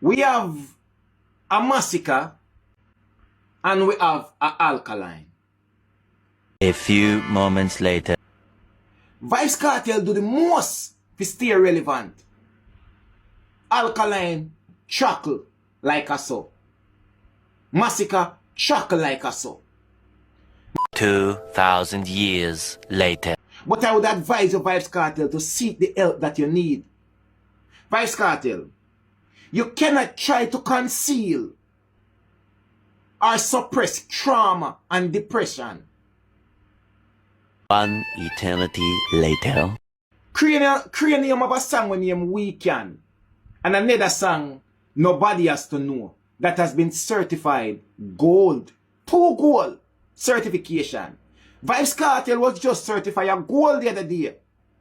We have a Masicka and we have a Alkaline. A few moments later. Vybz Kartel do the most to stay relevant. Alkaline chuckle like a so. Masicka chuckle like a so. 2,000 years later. But I would advise you, Vybz Kartel, to seek the help that you need. Vybz Kartel, you cannot try to conceal or suppress trauma and depression. One eternity later. Kranium have a song when you Weekend, and another song, Nobody Has to Know, that has been certified gold. 2 gold certification. Vybz Kartel was just certified a gold the other day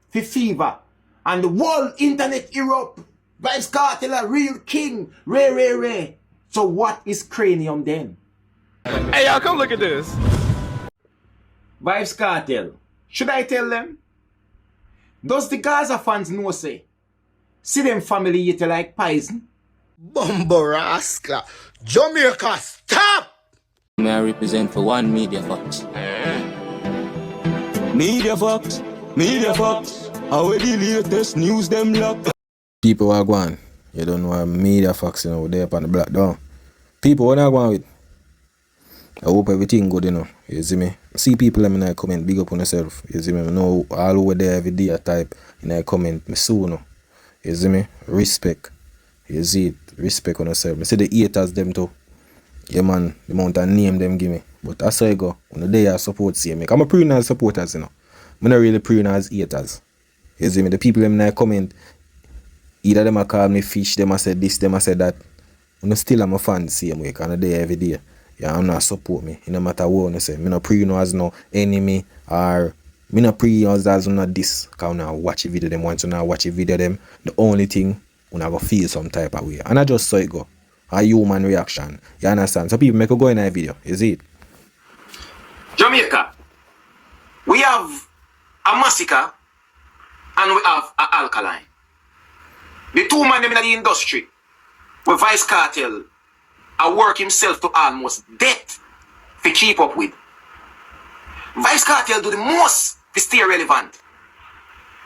for Fever. And the world internet Europe. Vybz Kartel a real king. Ray. So what is Kranium then? Hey y'all, come look at this. Vybz Kartel, should I tell them? Does the Gaza fans know say? See them family eat like poison? Bumbo Jamaica, stop! May I represent for one Media Fox? Media Fox, how the latest news them lock. People are going, you don't know Media Fox, you know, there up on the black down. People, what are going with? I hope everything good, you know, you see me? See people let me in the comment, big up on yourself, you see me? I know all over there every day I type in the comment, me soon, you know. You see me? Respect. You see it, respect on yourself. I see the haters them too. Yeah man, the amount of name them give me. But that's how I go. When the day I support see me. I'm a praying as supporters, you know. I'm not really praying as haters. You see me? The people them in the comment, either them a call me fish, them a say this, them a say that. I'm still am a fan the same way, kind of day every day. Yeah, I'm not support me. No matter what I say. I'm not praying as no enemy or me not praying as not this. Because I watch a video them once and I watch a video them. The only thing when I go feel some type of way. And I just saw it go. A human reaction. You understand? So people make a go in that video. You see it? Jamaica, we have a Masicka and we have a Alkaline. The two men them in the industry, with Vybz Kartel, I work himself to almost death to keep up with. Vybz Kartel do the most to stay relevant.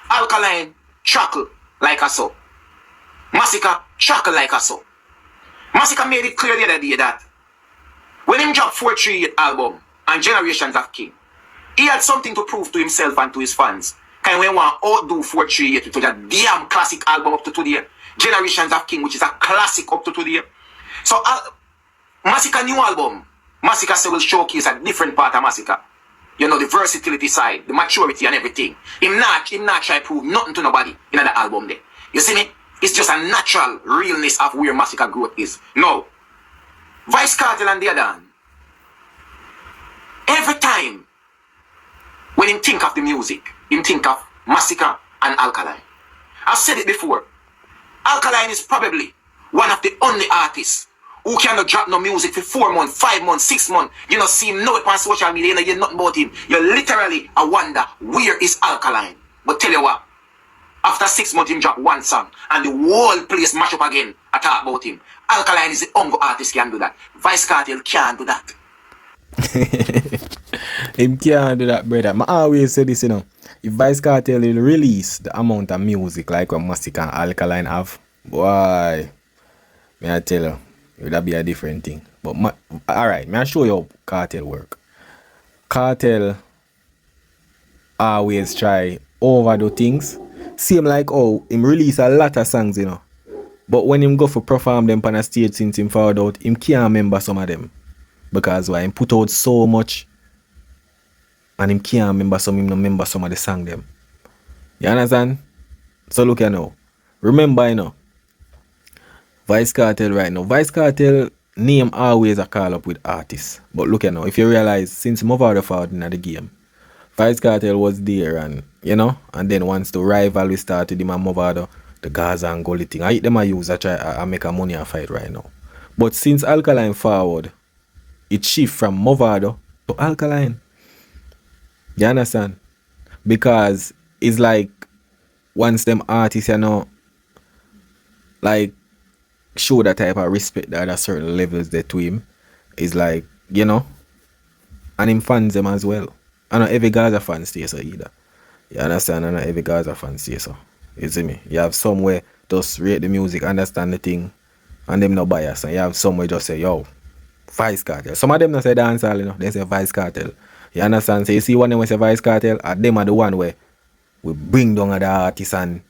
Alkaline chuckle like a so. Masicka chuckle like a so. Masicka made it clear the other day that when him dropped 438 album and Generations of King, he had something to prove to himself and to his fans. Can we want to outdo 438 to that damn classic album up to today? Generations of King, which is a classic up to today. So Masicka new album, Masicka say will showcase a different part of Masicka. You know, the versatility side, the maturity and everything. Him not try to prove nothing to nobody in that album there. You see me? It's just a natural realness of where Masicka growth is. No. Vybz Kartel and the other hand, every time when him think of the music, him think of Masicka and Alkaline. I've said it before. Alkaline is probably one of the only artists who cannot drop no music for 4 months, 5 months, 6 months. You know, see him know it on social media, you know, you're nothing about him. You literally wonder, where is Alkaline? But tell you what, after 6 months, him drop one song, and the whole place mash up again. I talk about him. Alkaline is the only artist can do that. Vybz Kartel can't do that. Him can't do that, brother. I always say this, you know. If Vybz Kartel will release the amount of music like what Masicka and Alkaline have, boy, may I tell you, it would be a different thing. But alright, may I show you how Kartel work. Kartel always try overdo things. Same like him release a lot of songs, you know. But when him go for perform them on a stage since him found out, him can't remember some of them. Because why? Him put out so much and him can't remember some, him no remember some of the song them. You understand? So look here now. Remember, you know, Vybz Kartel right now. Vybz Kartel name always a call up with artists. But look here now, if you realize since Mother fought in the game, Vybz Kartel was there and you know, and then once the rivalry started him and Mother, the Gaza and Gully thing. I hit them I use I try I make a money a fight right now. But since Alkaline forward, it shift from Movado to Alkaline. You understand? Because it's like once them artists, you know, like show that type of respect that at certain levels there to him is like, you know, and him fans them as well. And not every Gaza fan stay so either. You understand? And not every Gaza fan stay so. You see me? You have some where just rate the music, understand the thing, and them no bias. And you have some where just say, yo, Vybz Kartel. Some of them not say dancehall, you know, they say Vybz Kartel. You understand? So you see one of them say Vybz Kartel, and them are the one where we bring down other artists and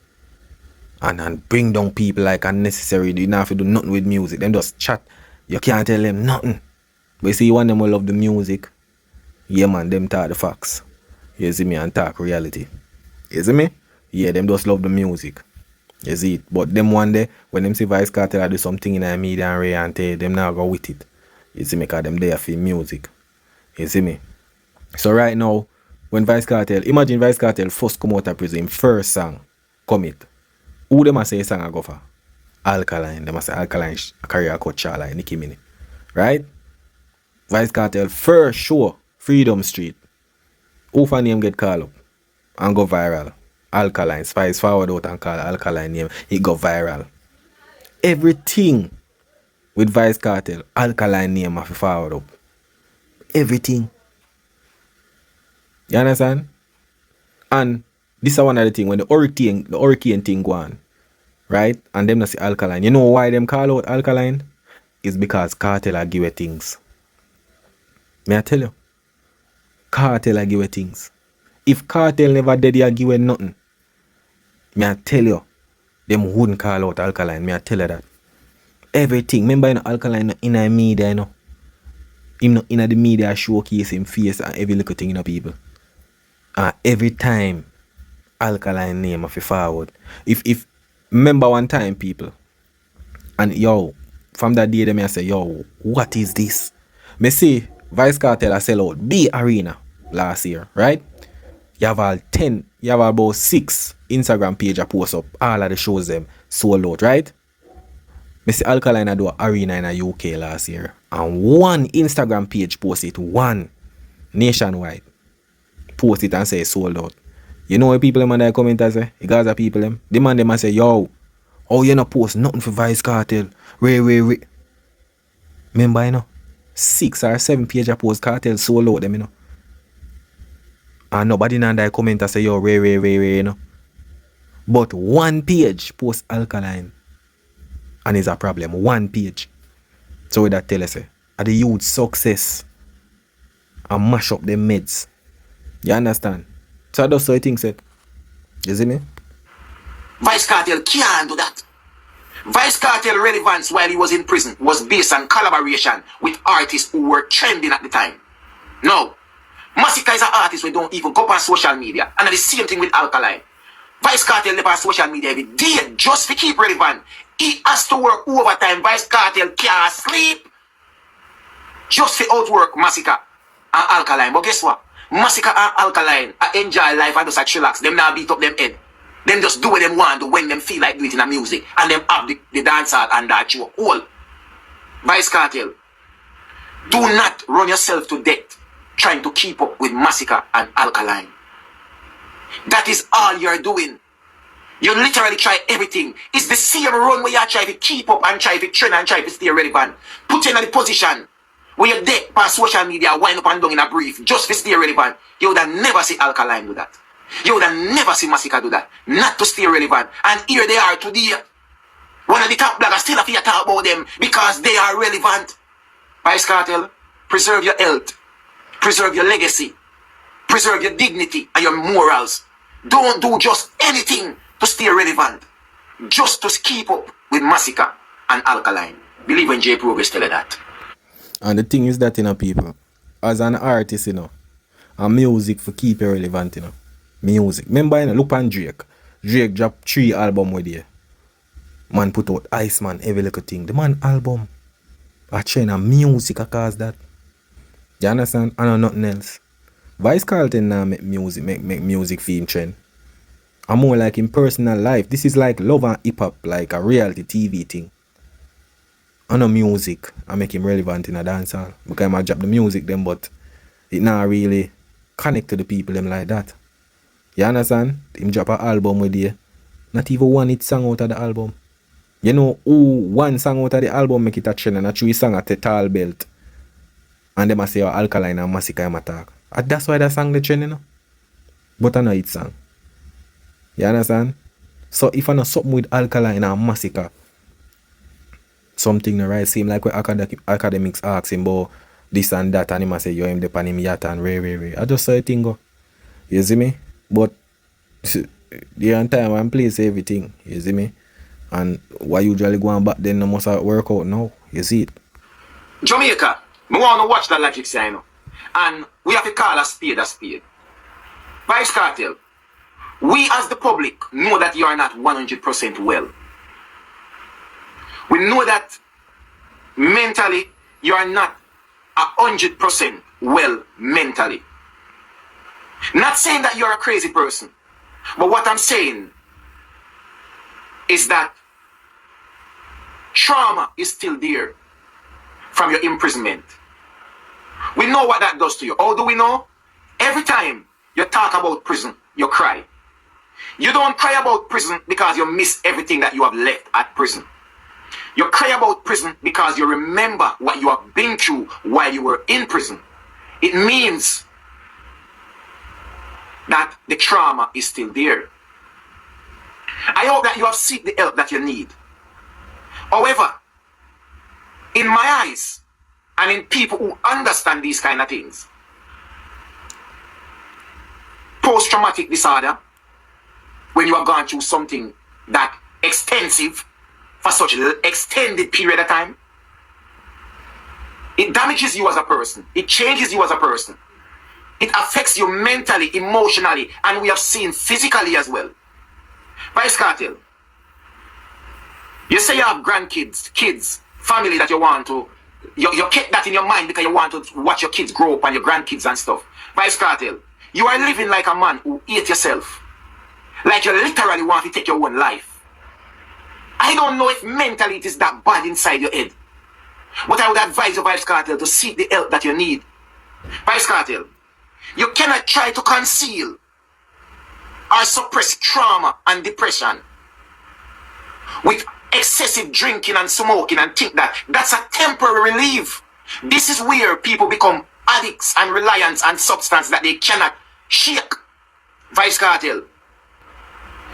bring down people like unnecessary. You don't have to do nothing with music. Them just chat. You can't tell them nothing. But you see one of them will love the music. Yeah man, them talk the facts. You see me, and talk reality. You see me? Yeah, them just love the music. You see it. But them one day, when them see Vybz Kartel do something in the media and Ray and tell them now go with it. You see me, because them there for music. You see me? So right now, when Vybz Kartel, imagine Vybz Kartel first come out of prison, first song, Commit. Who them a say song I go for? Alkaline. Them a say Alkaline career coach like Nicki Minaj. Right? Vybz Kartel first show, Freedom Street. Who for name get called up and go viral? Alkaline. Spice forward out and call Alkaline name. It go viral. Everything with Vybz Kartel, Alkaline name have forward up. Everything. You understand? And this is one of the things when the hurricane thing go on, right? And them not say Alkaline. You know why them call out Alkaline? It's because Kartel are give things. May I tell you? Kartel are give things. If Kartel never did you give nothing, may I tell you, them wouldn't call out Alkaline. May I tell you that? Everything. Remember, you know, Alkaline in the media, you know. Him not in the media showcase him face and every little thing, you know, people. And every time Alkaline name of a forward. If remember one time, people, and yo, from that day them I say, yo, what is this? Me see Vybz Kartel a sell out big arena last year, right? You have about 6 Instagram page a post up, all of the shows them sold out, right? Me see Alkaline a do a arena in a UK last year, and one Instagram page post it, one nationwide post it and say sold out. You know what people them and I comment and say, the Gaza people them, the man them and say, yo, oh you not post nothing for Vybz Kartel. Ray. Remember, you know, 6 or 7 page of post Kartel sold out them, you know. And nobody and I comment and say, yo, Ray, you know. But one page post Alkaline. And it's a problem. One page. So what that tell us, are the youth success and mash up them meds. You understand? So that's what I think said. You see me? Vybz Kartel can't do that. Vybz Kartel relevance while he was in prison was based on collaboration with artists who were trending at the time. No. Masicka is an artist who don't even go on social media. And the same thing with Alkaline. Vybz Kartel live on social media every day just to keep relevant. He has to work overtime. Vybz Kartel can't sleep. Just to outwork Masicka and Alkaline. But guess what? Masicka and Alkaline enjoy life and just relax. Them now beat up them head. Them just do what them want to when them feel like doing it in the music. And them have the dancehall and that show. All. Vybz Kartel, do not run yourself to death trying to keep up with Masicka and Alkaline. That is all you're doing. You literally try everything. It's the same run where you try to keep up and try to trend and try to stay relevant. Put you in the position where you're dead by social media, wind up and down in a brief just to stay relevant. You would have never see Alkaline do that. You would have never see Masicka do that. Not to stay relevant. And here they are today. One of the top bloggers still have to talk about them because they are relevant. Vybz Kartel, preserve your health. Preserve your legacy. Preserve your dignity and your morals. Don't do just anything to stay relevant. Just to keep up with Masicka and Alkaline. Believe when J Progress tell you that. And the thing is that, you know, people, as an artist, you know, and music for keep it relevant, you know. Music. Remember, you know, look on Drake. Drake dropped 3 albums with you. Man put out Iceman, every little thing. The man album. A trend of music cause that. You understand? I know nothing else. Vybz Kartel now make music theme trend. I'm more like in personal life. This is like love and hip hop, like a reality TV thing. I know music, I make him relevant in a dancehall. Because I drop the music them, but it not really connect to the people them like that. You understand? Him drop an album with you. Not even one hit song out of the album. You know who one song out of the album make it a trend and a 3 song at the tall belt. And them a say Alkaline and Masicka am attack. And that's why that song the trend, you know. But I know it song. You understand? So if I know something with Alkaline and Masicka, something the right seem like when academics ask him about this and that and him a say yo him dep on him yacht and ray. I just saw it thing go. You see me? But the entire time and place everything. You see me? And why usually go on back then no must work out now. You see it? Jamaica, me want to watch that logic say, you know. And we have to call a spade a spade. Vybz Kartel, we as the public know that you are not 100% well. We know that mentally you are not 100% well mentally. Not saying that you're a crazy person, but what I'm saying is that trauma is still there from your imprisonment. We know what that does to you. How do we know? Every time you talk about prison, you cry. You don't cry about prison because you miss everything that you have left at prison. You cry about prison because you remember what you have been through while you were in prison. It means that the trauma is still there. I hope that you have sought the help that you need. However, in my eyes, and in people who understand these kind of things, post-traumatic disorder, when you have gone through something that extensive for such an extended period of time, it damages you as a person. It changes you as a person. It affects you mentally, emotionally, and we have seen physically as well. Vybz Kartel, you say you have grandkids, kids, family that you want to, you kept that in your mind because you want to watch your kids grow up and your grandkids and stuff. Vybz Kartel, you are living like a man who ate yourself. Like you literally want to take your own life. I don't know if mentally it is that bad inside your head. But I would advise you, Vybz Kartel, to seek the help that you need. Vybz Kartel, you cannot try to conceal or suppress trauma and depression with excessive drinking and smoking and think that that's a temporary relief. This is where people become addicts and reliant on substance that they cannot shake. Vybz Kartel,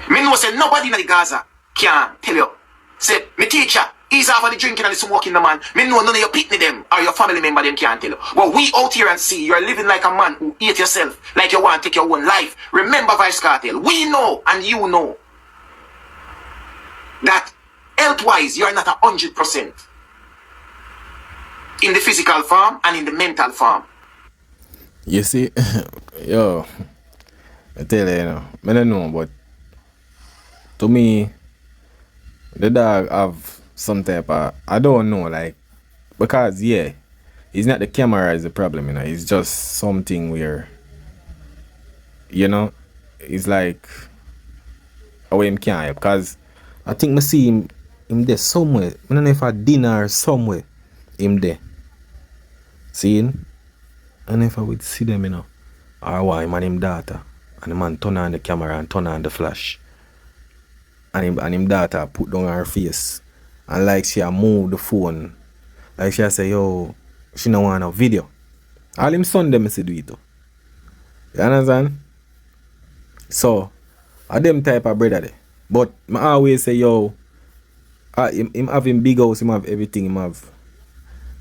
me know say nobody in the Gaza can tell you. Say, me teacher, ease off of the drinking and the smoking, the man. Me know none of your pitney them or your family member them can't tell you. But we out here and see you're living like a man who eat yourself, like you want to take your own life. Remember, Vybz Kartel, we know and you know that health-wise you are not 100% in the physical form and in the mental form. You see, yo, I tell you, I don't know, but to me, the dog have some type of, I don't know, like, because, yeah, it's not the camera is the problem, it's just something where, it's like, how him can't help, because I think I see him there somewhere, I don't know if at dinner or somewhere, him there, seeing, and if I would see them, or why him and him daughter, and the man turn on the camera and turn on the flash. And him daughter put down her face. And like she a move the phone. Like she a say, yo, she don't want a video. All him son them say do it. You understand? So, a them type of brother there. But I always say, yo, him having big house, him have everything him have.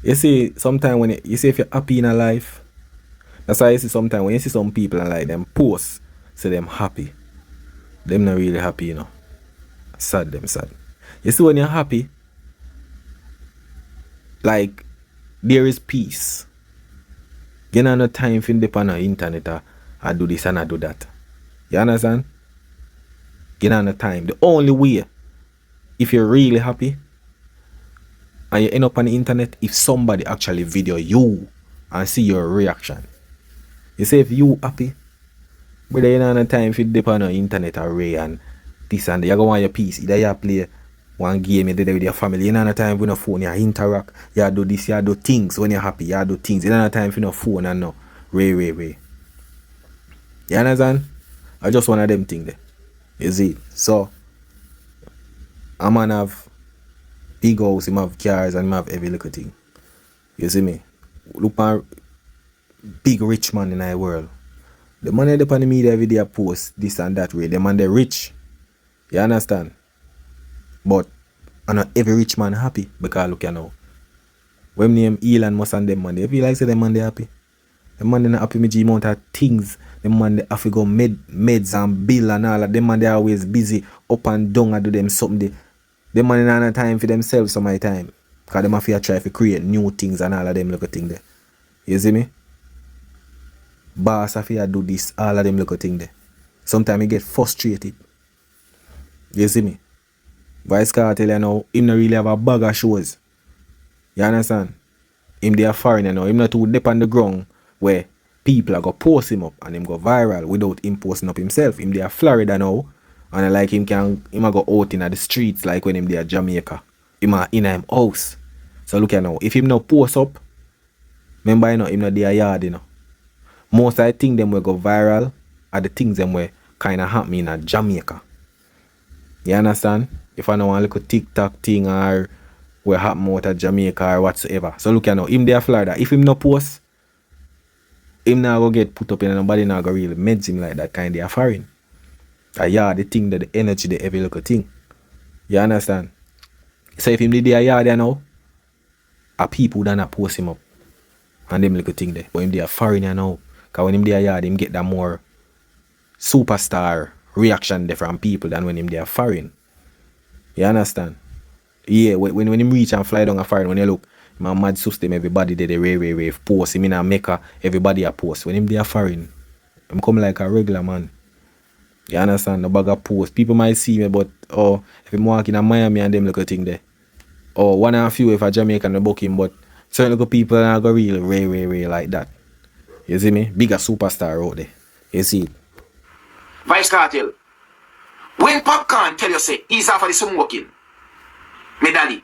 You see, sometimes when you see if you're happy in a life, that's why you see sometimes when you see some people and like them post, say them happy. Them not really happy, Sad. You see when you're happy, like there is peace. You don't have no time for dip on the internet I do this and I do that. You understand? You don't have no time. The only way, if you're really happy and you end up on the internet, if somebody actually video you and see your reaction. You say if you happy, but you don't have no time for dip on the internet array and this and that. You go want your peace. Either you play one game you did with your family. You don't have time for no phone. You interact. You do this. You do things when you're happy. You do things. You don't have time for no phone and no. Ray. You understand? I just one of them things there. You see? So, a man have Big house, him have cars and him have every little thing. You see me? Look at big rich man in the world. The money they on the media every day post this and that way. The man they rich. You understand? But not every rich man happy because look you now. When name Elon Musk and them man, they feel like say them man they happy. The man they not happy with the amount of things. The man they have to go meds and bill and all of them man they always busy up and down and do them something. Them man they not time for themselves some of the time. Because them have to try to create new things and all of them little thing there. You see me? Boss have to do this, all of them little thing there. Sometimes you get frustrated. You see me? Vybz Kartel, you know, him not really have a bag of shows. You understand? Him they are foreign, you know. Him not too deep on the ground where people are going to post him up and him go viral without him posting up himself. Him they are Florida now. And like him go out in the streets like when him they are Jamaica. Him are in him house. So look at now. If him not post up, remember you know, him not their yard, you know. Most of the things them will go viral are the things them will kind of happen in Jamaica. You understand? If I know one little TikTok thing or what happen out of Jamaica or whatsoever. So look at now, him there Florida. If him no post, him not go get put up in and nobody not go really meds him like that kind of foreign. Yeah, the thing that the energy, the every little thing. You understand? So if him did their yard there now, a people that not post him up. And them little thing there. But him there foreign you know. Because when him there yard, him get that more superstar reaction there from people than when him there foreign. You understand? Yeah, when him reach and fly down a foreign, when you look, him a mad system, everybody did a rave post. Him in a Mecca, everybody a post. When him there foreign, him come like a regular man. You understand? No bag of post. People might see me, but if him walk in Miami and them little thing there. Or one and a few if a Jamaican no book him, but certain little people are go real ray like that. You see me? Bigger superstar out there. You see it? Vybz Kartel. When Popcorn tell you say he's off of the smoking, me daddy,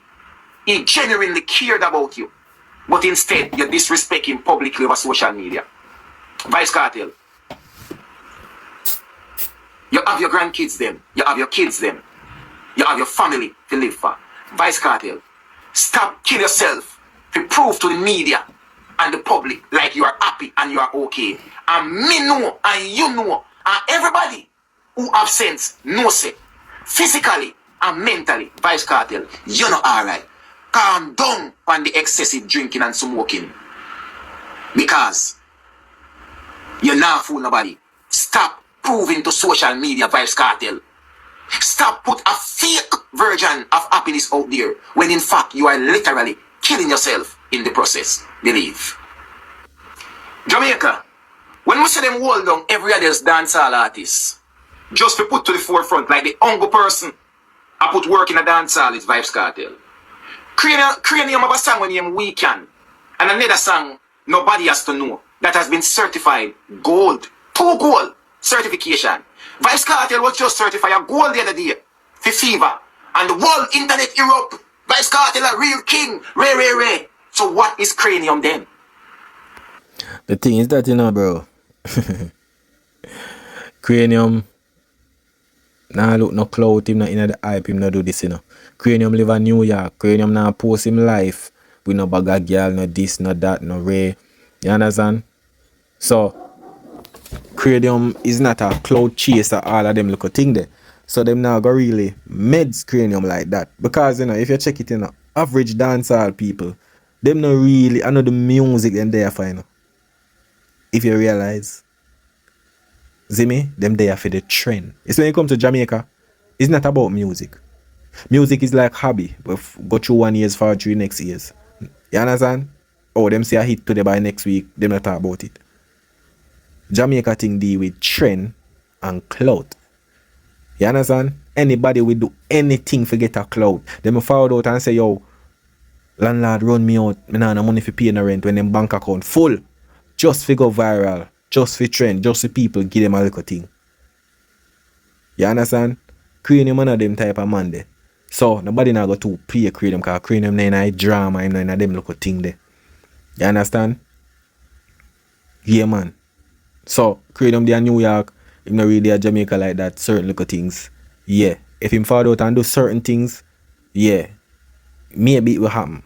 he genuinely cared about you. But instead, you disrespect him publicly over social media. Vybz Kartel. You have your grandkids them. You have your kids them. You have your family to live for. Vybz Kartel. Stop kill yourself to prove to the media and the public like you are happy and you are okay. And me know and you know and everybody who have sense know say physically and mentally Vybz Kartel, you're not alright. Calm down on the excessive drinking and smoking. Because you're not fool nobody. Stop proving to social media Vybz Kartel. Stop put a fake version of happiness out there when in fact you are literally killing yourself in the process. Believe. Jamaica, when we say them hold down every other's dancehall artist, just to put to the forefront like the only person I put work in a dancehall is Vybz Kartel. Kranium have a song when you Weekend and another song Nobody Has to Know that has been certified gold. 2 gold certification. Vybz Kartel was just certified a gold the other day for Fever. And the whole internet Europe, Vybz Kartel a real king. Ray. So what is Kranium then? The thing is that, you know, bro. Kranium, nah look no clout, him not in the hype, him not do this, you know. Kranium live in New York. Kranium nah post him life. We no bag a girl, no this, no that, no Ray. You understand? So, Kranium is not a cloud chaser, all of them little thing there. So them now go really meds Kranium like that. Because, you know, if you check it, you know, average dancehall people, them not really, I know the music them there for, you know. If you realize. See me? Them there for the trend. It's when you come to Jamaica, it's not about music. Music is like hobby. But go through 1 year's for 3 next years. You understand? Oh, them say a hit today by next week, them not talk about it. Jamaica thing deal with trend and clout. You understand? Anybody will do anything for get a clout. Them will forward out and say, yo, landlord run me out. Me nah no money for paying the rent when them bank account full. Just for go viral. Just for trend. Just for people give them a little thing. You understand? Kranium one of them type of man there. So nobody now go to pay Kranium because Kranium not in a drama in a them little thing there. You understand? Yeah, man. So, Kranium there in New York, him not really a Jamaica like that, certain little things. Yeah. If him fall out and do certain things, yeah. maybe it will happen.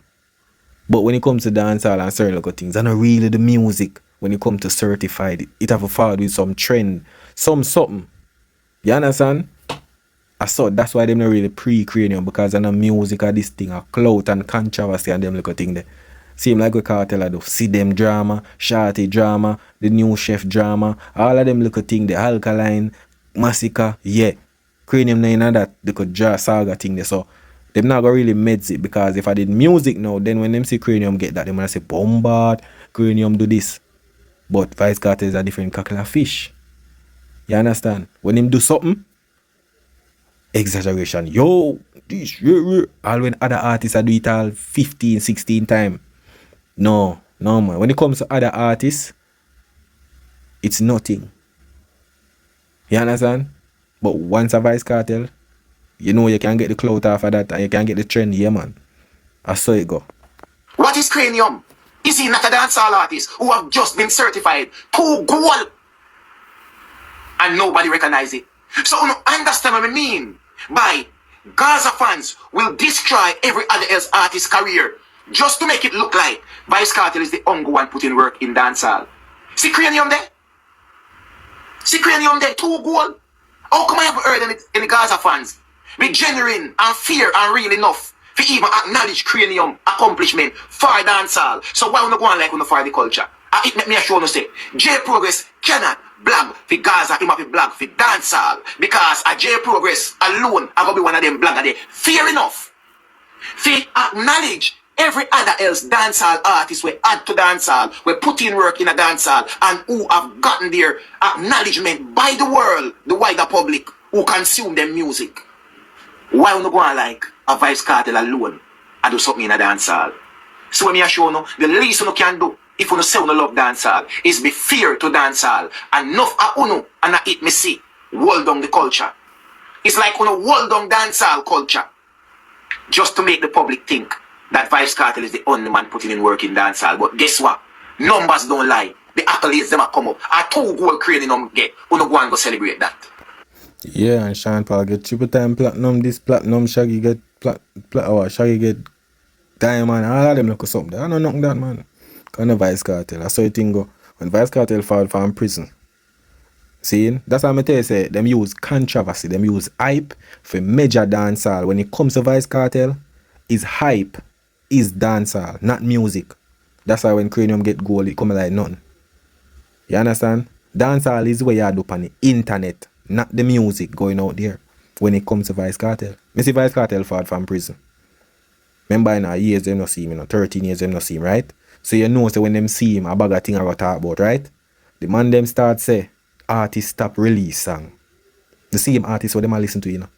But when it comes to dancehall and certain little things, I know really the music, when it comes to certified, it have to follow with some trend, something. You understand? I saw that's why them not really pre-Kranium, because I know music of this thing, a clout and controversy and them little thing there. Same like with Kartel I do. See them drama, Shorty drama, the new chef drama, all of them little thing, the Alkaline, Masicka, yeah. Kranium none of that, they could draw saga thing there. So them not gonna really meds it, because if I did music now, then when them see Kranium get that, they gonna say bombard, Kranium do this. But Vybz Kartel is a different cockle of fish. You understand? When him do something, exaggeration. Yo, this, yeah. All when other artists are do it all 15, 16 times. No, man. When it comes to other artists, it's nothing. You understand? But once a Vybz Kartel, you know you can get the clout off of that and you can get the trend, yeah, man. I saw it go. What is Kranium? Is he not a dancehall artist who have just been certified 2 gold and nobody recognize it? So you understand what I mean by Gaza fans will destroy every other else artist's career just to make it look like Vybz Kartel is the only one putting work in dancehall. See Kranium there? See Kranium there? 2 gold? How come I haven't heard any Gaza fans be genuine and fair and real enough to even acknowledge Kranium accomplishment for dancehall? So why we not go on like we not for the culture? It make me a show no say J Progress cannot blog for Gaza, him have to blog for dancehall, because a J Progress alone I gonna be one of them blogger there. Fair enough. To acknowledge every other else dancehall artist we add to dancehall, we put in work in a dancehall, and who have gotten their acknowledgement by the world, the wider public, who consume their music. Why we not go on like a Vybz Kartel alone and do something in a dancehall? So when me show no, the least you can do if you say you love dancehall is be fair to dancehall. Enough a uno and a it me see hold down the culture. It's like you hold down dancehall culture just to make the public think that Vybz Kartel is the only man putting in work in dancehall. But guess what? Numbers don't lie. The accolades them a come up. A 2 gold Kranium get. You no go and go celebrate that. Yeah, and Sean Paul get triple time platinum, this platinum, Shaggy get Shaggy get diamond, all of them look something. I don't know that, man. Kind of Vybz Kartel. I saw it thing go. When Vybz Kartel filed from prison, see, that's how I tell you, say, them use controversy, them use hype for major dancehall. When it comes to Vybz Kartel, is hype, is dancehall, not music. That's why when Kranium get gold, it come like nothing. You understand? Dancehall is where you do on the internet, not the music going out there. When it comes to Vybz Kartel, I see Vybz Kartel filed from prison. Remember in years them not see him, 13 years them not see him, right? So you know, so when them see him, a bag of thing I got talk about, right? The man them start say, artists stop release song. The same artists what them a listen to, you know.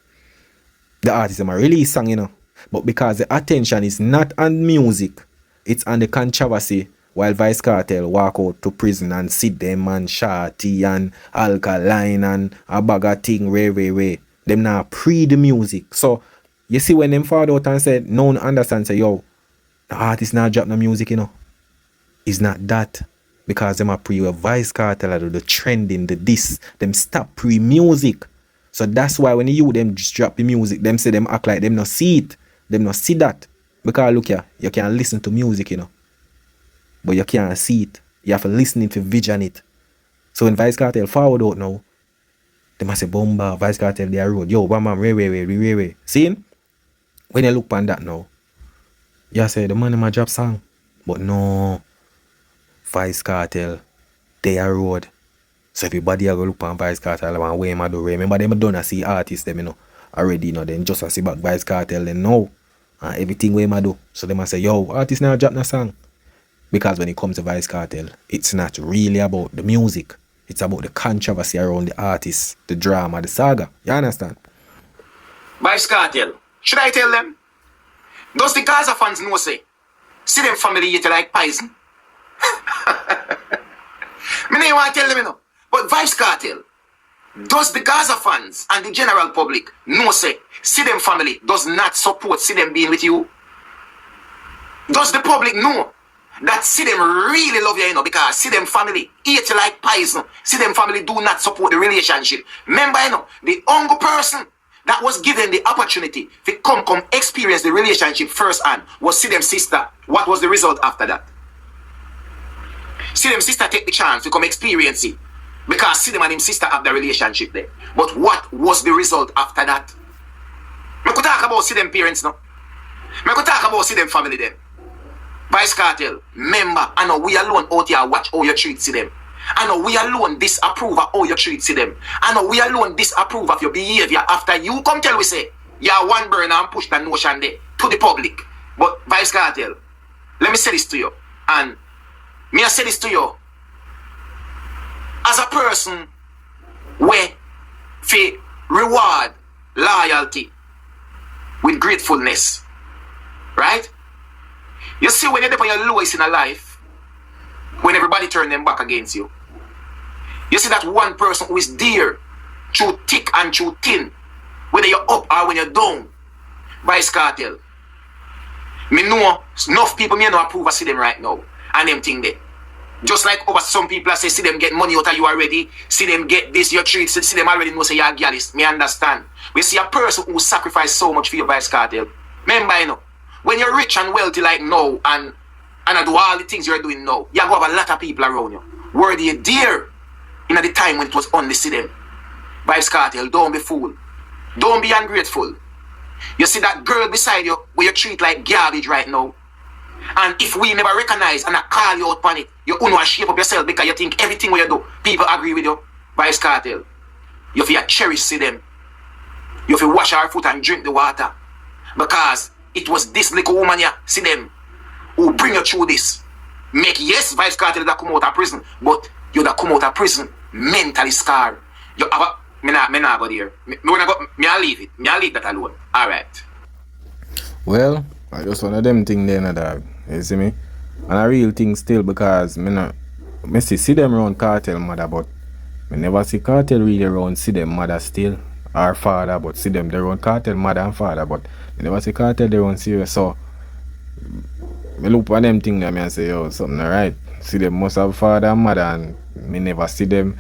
The artists them a release song, you know. But because the attention is not on music, it's on the controversy, while Vybz Kartel walk out to prison and sit them and Shorty and Alkaline and a bag of thing, way. Them now pre the music. So you see when them fall out and said, no one understand, say, yo, the artist now drop the music, you know. It's not that. Because them are pre Vybz Kartel, the trending, the this, them stop pre-music. So that's why when you them just drop the music, them say them act like them not see it. Them not see that. Because look here, you can listen to music, you know. But you can't see it. You have to listen to vision it. So when Vybz Kartel forward out now, they must say, Bomba, Vybz Kartel, they are road. Yo, one man, way. See? When you look on that now, you say, the man in my drop song. But no, Vybz Kartel, they are road. So everybody are going to look on Vybz Kartel and way him do. Remember, them don't see artists, them, you know, already, you know, then just see back Vybz Kartel, then know everything way him do. So they must say, yo, artist now drop no song. Because when it comes to Vybz Kartel, it's not really about the music. It's about the controversy around the artist, the drama, the saga. You understand? Vybz Kartel, should I tell them? Does the Gaza fans know say? See them family eat like poison? Me no want to tell them, you know. But Vybz Kartel, does the Gaza fans and the general public know say? See them family does not support see them being with you? Does the public know that see them really love you, you know, because see them family eat like poison. See them family do not support the relationship. Remember, you know, the only person that was given the opportunity to come experience the relationship firsthand was see them sister. What was the result after that? See them sister take the chance to come experience it. Because see them and him sister have the relationship there. But what was the result after that? I could talk about see them parents now. I could talk about see them family them. Vybz Kartel, member, I know we alone out here watch how you treat see them. I know we alone disapprove of how you treat see them. I know we alone disapprove of your behavior after you come tell we say, you're one burner and push that notion there to the public. But Vybz Kartel, let me say this to you. And me I say this to you. As a person where fi reward loyalty with gratefulness, right? You see when you're on your lowest in a life, when everybody turn them back against you, you see that one person who is dear through thick and through thin, whether you're up or when you're down. Vybz Kartel. Me know enough people me no approve of see them right now and them thing there. Just like over some people I say, see them get money out of you already, see them get this, your treat, see them already know say you're a gallist. Me understand. We see a person who sacrificed so much for your Vybz Kartel. Remember, you know, when you're rich and wealthy like now and I do all the things you're doing now, you have a lot of people around you. Worthy dear in the time when it was only see them. Vybz Kartel, don't be fool. Don't be ungrateful. You see that girl beside you where you treat like garbage right now. And if we never recognize and I call you out on it, you only shape up yourself because you think everything what you do, people agree with you. Vybz Kartel, you feel cherish see them. You feel wash our foot and drink the water. Because it was this little woman here, see them, who bring you through this. Make yes, Vybz Kartel that come out of prison, but you that come out of prison mentally scarred. You have a me not go there. I leave it. I leave that alone. Alright. Well, I just one of them thing there, dog. You see me? And a real thing still because me see them around Kartel mother, but me never see Kartel really around see them mother still. Our father, but see them they around Kartel mother and father, but me never see Kartel they around serious. So me look at them thing there and say, yo, something alright. See them must have father and mother and me never see them.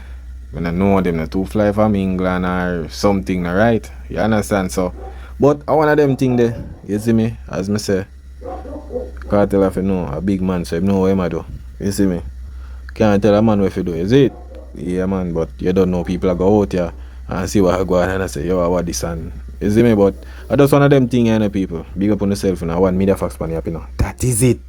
I don't know them not too fly from England or something, alright? You understand? So, but I one of them thing there, you see me, as me say, Kartel have to know a big man, so you know what him do. You see me? Can't tell a man what to do, is it? Yeah man, but you don't know people go out here and see what I go on and I say, yo, what this and you see me? But I just one of them thing, you know, people. Big up on yourself and I want media facts pan you know. That is it.